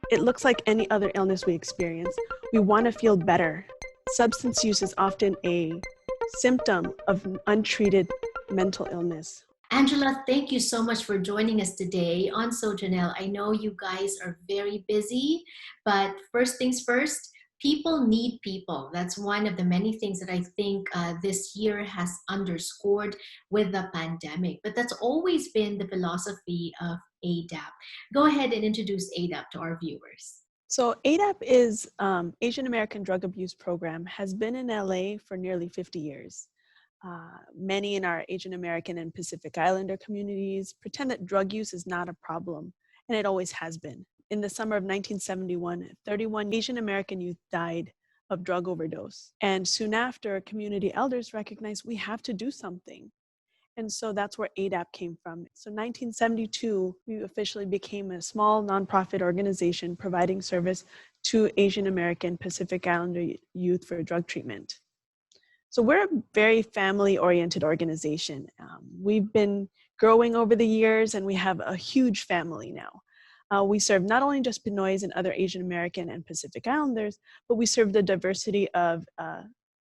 It looks like any other illness we experience. We want to feel better. Substance use is often a symptom of untreated mental illness. Angela, thank you so much for joining us today on So Jannelle. I know you guys are very busy, but first things first, people need people. That's one of the many things that I think this year has underscored with the pandemic. But that's always been the philosophy of AADAP. Go ahead and introduce AADAP to our viewers. So AADAP is Asian American Drug Abuse Program, has been in LA for nearly 50 years. Many in our Asian American and Pacific Islander communities pretend that drug use is not a problem, and it always has been. In the summer of 1971, 31 Asian American youth died of drug overdose. And soon after, community elders recognized we have to do something. And so that's where AADAP came from. So 1972, we officially became a small nonprofit organization providing service to Asian American Pacific Islander youth for drug treatment. So we're a very family-oriented organization. We've been growing over the years, and we have a huge family now. We serve not only just PINOYS and other Asian American and Pacific Islanders, but we serve the diversity of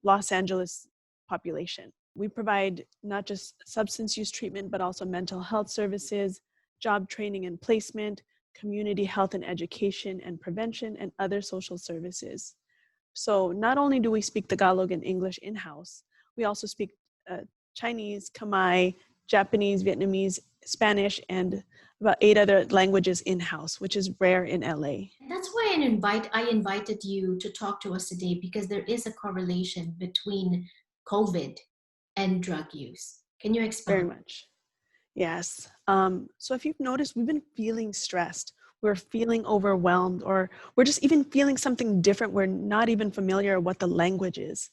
Los Angeles population. We provide not just substance use treatment, but also mental health services, job training and placement, community health and education and prevention, and other social services. So not only do we speak Tagalog and English in-house, we also speak Chinese, Khmer, Japanese, Vietnamese, Spanish, and about 8 other languages in-house, which is rare in LA. That's why I invited you to talk to us today, because there is a correlation between COVID and drug use. Can you expound? Very much. Yes. So if you've noticed, we've been feeling stressed. We're feeling overwhelmed, or we're just even feeling something different. We're not even familiar what the language is.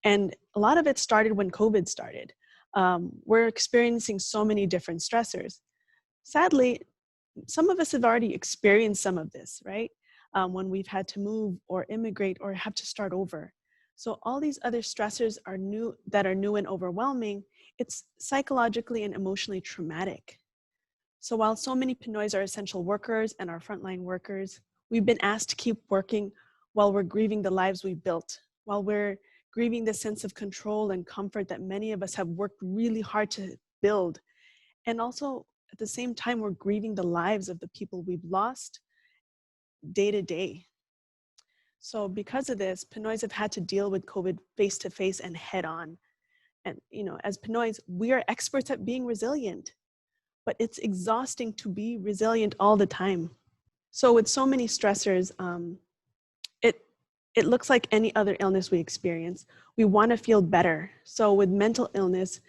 And a lot of it started when COVID started. We're experiencing so many different stressors. Sadly, some of us have already experienced some of this, right? When we've had to move or immigrate or have to start over. So all these other stressors are new and overwhelming. It's psychologically and emotionally traumatic. So while so many PINOYS are essential workers and our frontline workers, we've been asked to keep working while we're grieving the lives we built, while we're grieving the sense of control and comfort that many of us have worked really hard to build. And also at the same time, we're grieving the lives of the people we've lost day to day. So because of this, PINOYS have had to deal with COVID face-to-face and head-on. And as PINOYS, we are experts at being resilient, but it's exhausting to be resilient all the time. So with so many stressors, it looks like any other illness we experience. We want to feel better. So with mental illness,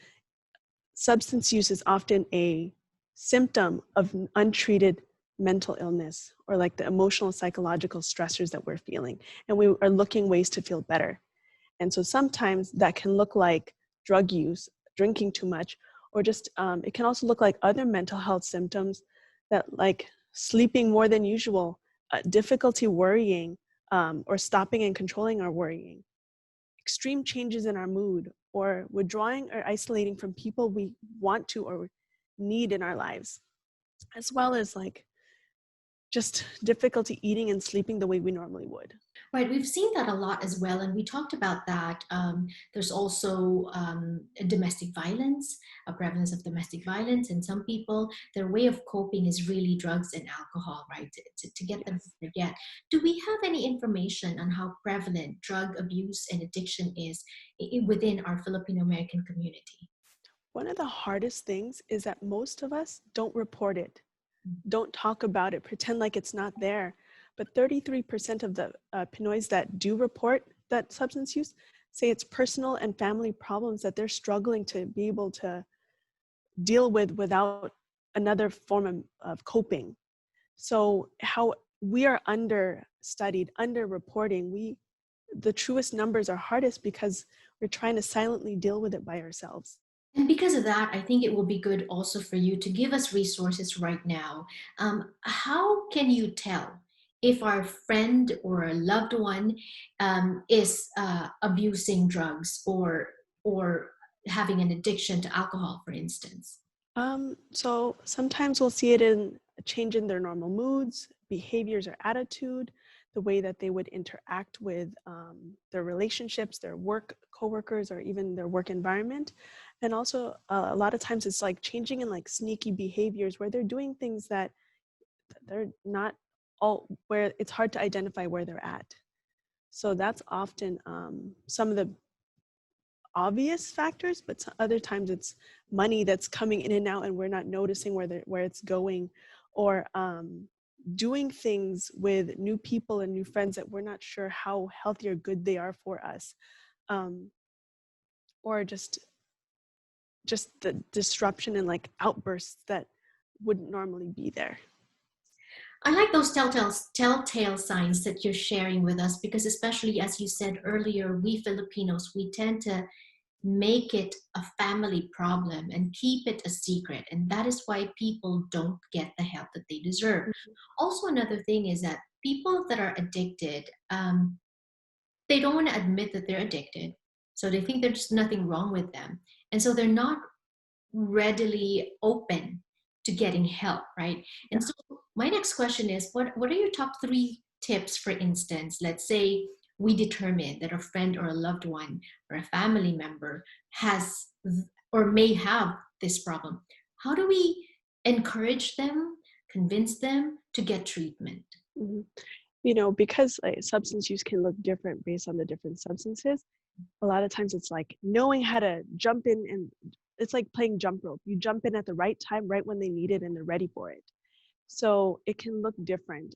substance use is often a symptom of untreated mental illness, or like the emotional, psychological stressors that we're feeling. And we are looking ways to feel better. And so sometimes that can look like drug use, drinking too much, or just, it can also look like other mental health symptoms that like sleeping more than usual, difficulty worrying, or stopping and controlling our worrying, extreme changes in our mood, or withdrawing or isolating from people we want to or need in our lives, as well as like just difficulty eating and sleeping the way we normally would. Right, we've seen that a lot as well, and we talked about that. There's also domestic violence, a prevalence of domestic violence, and some people, their way of coping is really drugs and alcohol, right, to get them to forget. Do we have any information on how prevalent drug abuse and addiction is within our Filipino-American community? One of the hardest things is that most of us don't report it, don't talk about it, pretend like it's not there. But 33% of the PINOYS that do report that substance use say it's personal and family problems that they're struggling to be able to deal with without another form of coping. So how we are understudied, underreporting, the truest numbers are hardest because we're trying to silently deal with it by ourselves. And because of that, I think it will be good also for you to give us resources right now. How can you tell if our friend or a loved one is abusing drugs or having an addiction to alcohol, for instance? So sometimes we'll see it in a change in their normal moods, behaviors or attitude, the way that they would interact with their relationships, their work coworkers, or even their work environment. And also a lot of times it's like changing in like sneaky behaviors where they're doing things that they're not all, where it's hard to identify where they're at. So that's often some of the obvious factors, but other times it's money that's coming in and out and we're not noticing where it's going, or doing things with new people and new friends that we're not sure how healthy or good they are for us, or just the disruption and like outbursts that wouldn't normally be there. I like those telltale signs that you're sharing with us, because especially as you said earlier, we Filipinos, we tend to make it a family problem and keep it a secret. And that is why people don't get the help that they deserve. Also, another thing is that people that are addicted, they don't want to admit that they're addicted. So they think there's nothing wrong with them. And so they're not readily open to getting help, right? And Yeah. so my next question is, what are your top 3 tips, for instance? Let's say we determine that a friend or a loved one or a family member has or may have this problem. How do we encourage them, convince them to get treatment? Mm-hmm. You know, because like, substance use can look different based on the different substances, a lot of times it's like knowing how to jump in, and it's like playing jump rope. You jump in at the right time, right when they need it and they're ready for it. So it can look different.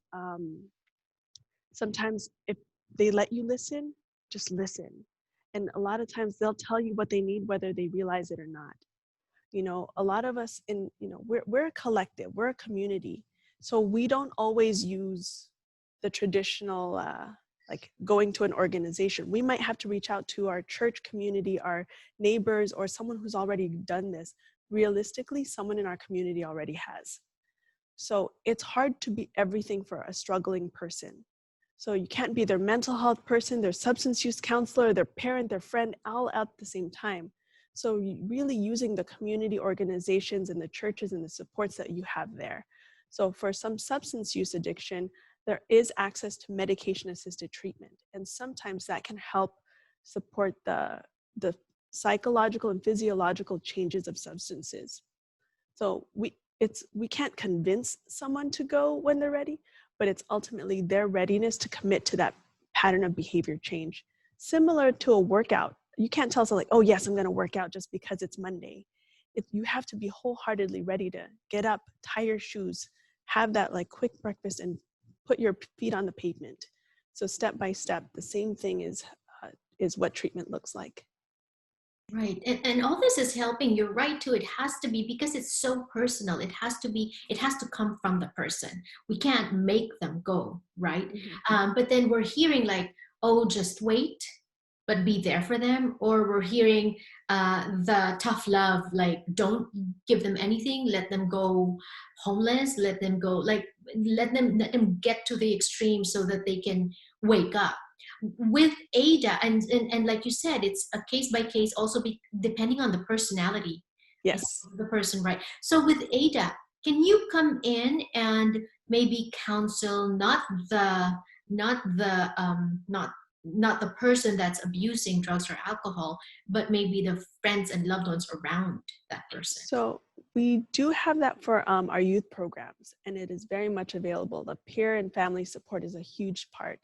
Sometimes if they let you listen, just listen. And a lot of times they'll tell you what they need, whether they realize it or not. You know, a lot of us we're a collective, we're a community. So we don't always use the traditional, like going to an organization. We might have to reach out to our church community, our neighbors, or someone who's already done this. Realistically, someone in our community already has. So it's hard to be everything for a struggling person. So you can't be their mental health person, their substance use counselor, their parent, their friend, all at the same time. So really using the community organizations and the churches and the supports that you have there. So for some substance use addiction, there is access to medication-assisted treatment. And sometimes that can help support the psychological and physiological changes of substances. So we can't convince someone to go when they're ready, but it's ultimately their readiness to commit to that pattern of behavior change. Similar to a workout. You can't tell someone like, oh yes, I'm gonna work out just because it's Monday. You have to be wholeheartedly ready to get up, tie your shoes, have that like quick breakfast and put your feet on the pavement. So step by step, the same thing is what treatment looks like. Right. And all this is helping. You're right too. It has to be, because it's so personal. It has to come from the person. We can't make them go, right? Mm-hmm. But then we're hearing like, oh, just wait, but be there for them. Or we're hearing the tough love, like don't give them anything, let them go homeless, let them go, like let them get to the extreme so that they can wake up. With ADA, and like you said, it's a case by case, also depending on the personality Yes. of the person, right? So with ADA, can you come in and maybe counsel not the person that's abusing drugs or alcohol, but maybe the friends and loved ones around that person? So we do have that for our youth programs, and it is very much available. The peer and family support is a huge part.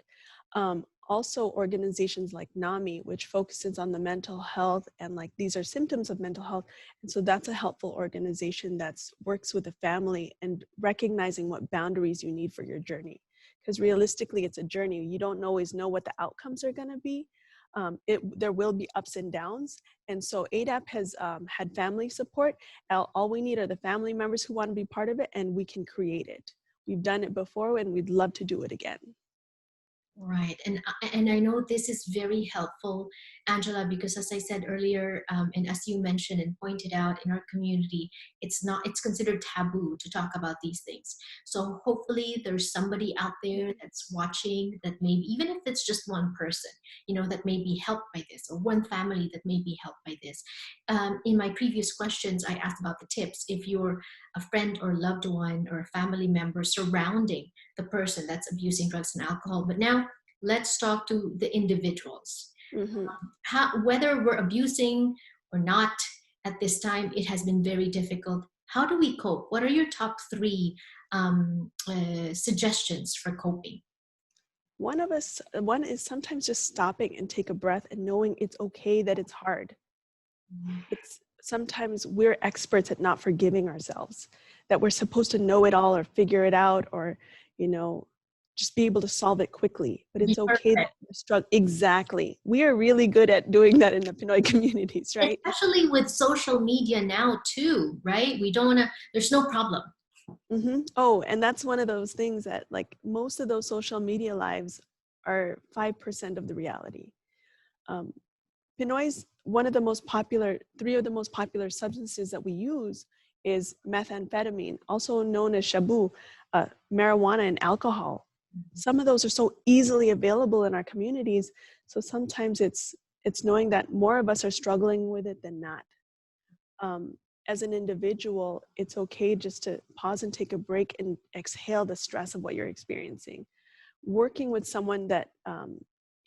Also organizations like NAMI, which focuses on the mental health and like these are symptoms of mental health. And so that's a helpful organization that works with the family and recognizing what boundaries you need for your journey. Because realistically, it's a journey. You don't always know what the outcomes are going to be. There will be ups and downs. And so AADAP has had family support. All we need are the family members who want to be part of it, and we can create it. We've done it before and we'd love to do it again. Right. And I know this is very helpful, Angela, because as I said earlier, and as you mentioned and pointed out, in our community, it's considered taboo to talk about these things. So hopefully there's somebody out there that's watching that maybe, even if it's just one person, that may be helped by this, or one family that may be helped by this. In my previous questions, I asked about the tips. If you're a friend or loved one or a family member surrounding the person that's abusing drugs and alcohol. But now let's talk to the individuals. Mm-hmm. Whether we're abusing or not at this time, it has been very difficult. How do we cope? What are your top three suggestions for coping? One is sometimes just stopping and take a breath and knowing it's okay that it's hard. It's sometimes we're experts at not forgiving ourselves, that we're supposed to know it all or figure it out or, just be able to solve it quickly. But it's Be okay that perfect. we're struggling. Exactly. We are really good at doing that in the Pinoy communities, right? Especially with social media now too, right? We don't want to, there's no problem. Mm-hmm. Oh, and that's one of those things that like most of those social media lives are 5% of the reality. PINOYS, three of the most popular substances that we use is methamphetamine, also known as shabu, marijuana, and alcohol. Some of those are so easily available in our communities. So sometimes it's knowing that more of us are struggling with it than not. As an individual, it's okay just to pause and take a break and exhale the stress of what you're experiencing. Working with someone that,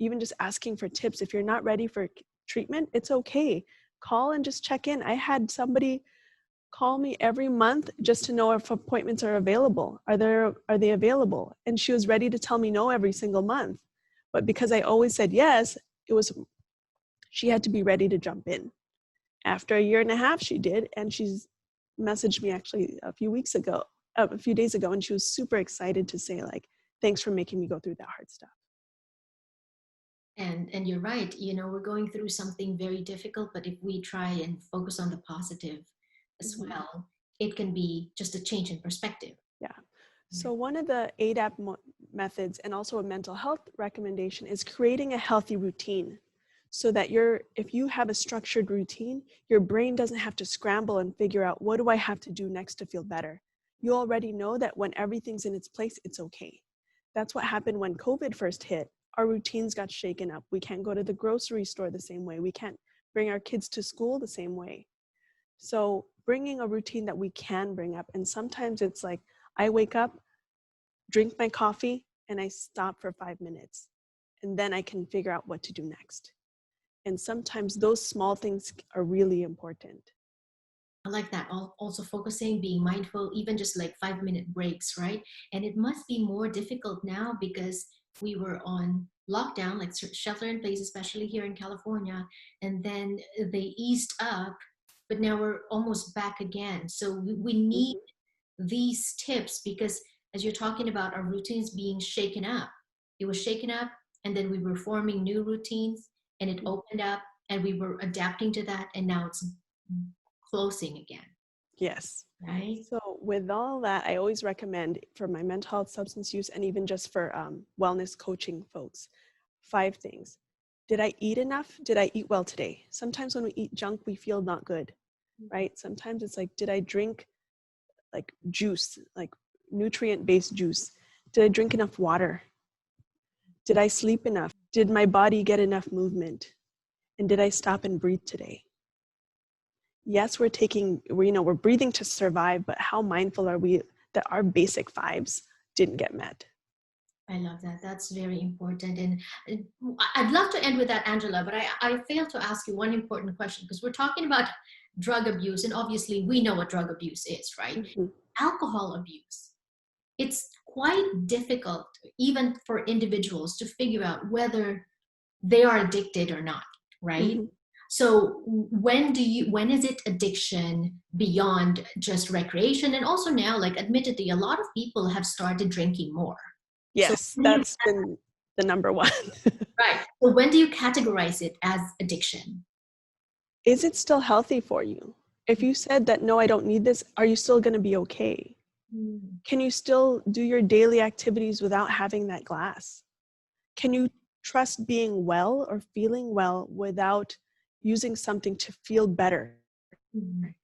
even just asking for tips, if you're not ready for treatment, it's okay. Call and just check in. I had somebody call me every month just to know if appointments are available. Are they available? And she was ready to tell me no every single month. But because I always said yes, she had to be ready to jump in. After a year and a half, she did, and she's messaged me actually a few days ago, and she was super excited to say like, thanks for making me go through that hard stuff. And you're right, we're going through something very difficult, but if we try and focus on the positive as Mm-hmm. well, it can be just a change in perspective. Yeah. So one of the AADAP methods and also a mental health recommendation is creating a healthy routine so that if you have a structured routine, your brain doesn't have to scramble and figure out what do I have to do next to feel better. You already know that when everything's in its place, it's okay. That's what happened when COVID first hit. Our routines got shaken up. We can't go to the grocery store the same way. We can't bring our kids to school the same way. So bringing a routine that we can bring up, and sometimes it's like, I wake up, drink my coffee, and I stop for 5 minutes. And then I can figure out what to do next. And sometimes those small things are really important. I like that. Also focusing, being mindful, even just like 5-minute breaks, right? And it must be more difficult now because we were on lockdown, like shelter in place, especially here in California. And then they eased up, but now we're almost back again. So we need Mm-hmm. these tips because as you're talking about our routines being shaken up, it was shaken up and then we were forming new routines and it opened up and we were adapting to that and now it's closing again. Yes. Right? So with all that, I always recommend for my mental health, substance use, and even just for wellness coaching folks, 5 things. Did I eat enough? Did I eat well today? Sometimes when we eat junk, we feel not good, right? Sometimes it's like, did I drink like juice, like nutrient-based juice? Did I drink enough water? Did I sleep enough? Did my body get enough movement? And did I stop and breathe today? Yes, we're breathing to survive, but how mindful are we that our basic 5s didn't get met? I love that. That's very important. And I'd love to end with that, Angela, but I failed to ask you one important question because we're talking about drug abuse, and obviously we know what drug abuse is, right? Mm-hmm. Alcohol abuse. It's quite difficult, even for individuals, to figure out whether they are addicted or not, right? Mm-hmm. So when is it addiction beyond just recreation? And also now, like admittedly, a lot of people have started drinking more. So Yes, that's been the number one. right. So when do you categorize it as addiction? Is it still healthy for you? If you said that, no, I don't need this, are you still going to be okay? Mm. Can you still do your daily activities without having that glass? Can you trust being well or feeling well without using something to feel better? Mm.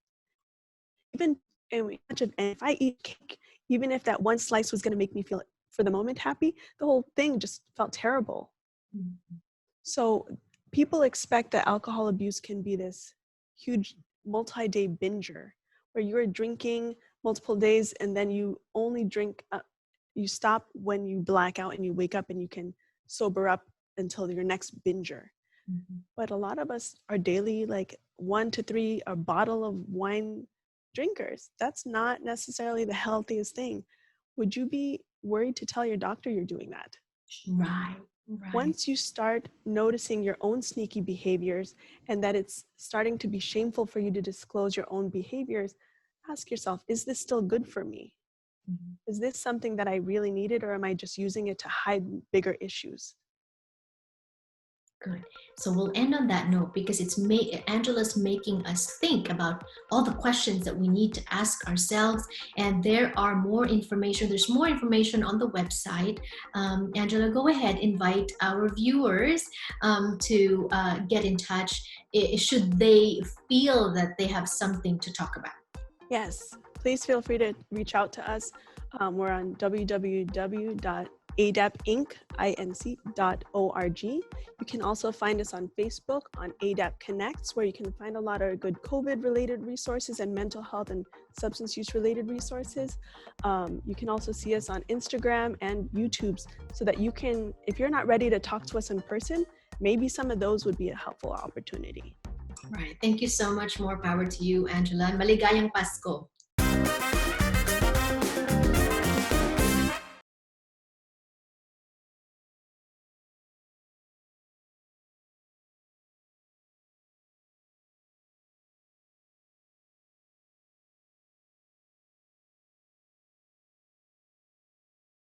Even imagine if I eat cake, even if that one slice was going to make me feel for the moment happy, the whole thing just felt terrible. Mm. So people expect that alcohol abuse can be this huge multi-day binger where you're drinking multiple days and then you only drink You stop when you black out and you wake up and you can sober up until your next binger. Mm-hmm. But a lot of us are daily like 1 to 3 a bottle of wine drinkers. That's not necessarily the healthiest thing. Would you be worried to tell your doctor you're doing that? Right, right. Once you start noticing your own sneaky behaviors and that it's starting to be shameful for you to disclose your own behaviors, ask yourself, is this still good for me? Mm-hmm. Is this something that I really needed, or am I just using it to hide bigger issues? Good. So we'll end on that note because Angela's making us think about all the questions that we need to ask ourselves. And there are more information. There's more information on the website. Angela, go ahead, invite our viewers to get in touch should they feel that they have something to talk about. Yes, please feel free to reach out to us. We're on www.aadapinc.org. You can also find us on Facebook on AADAP Connects, where you can find a lot of good COVID-related resources and mental health and substance use-related resources. You can also see us on Instagram and YouTube, so that you can, if you're not ready to talk to us in person, maybe some of those would be a helpful opportunity. Right. Thank you so much. More power to you, Angela. Maligayang Pasko.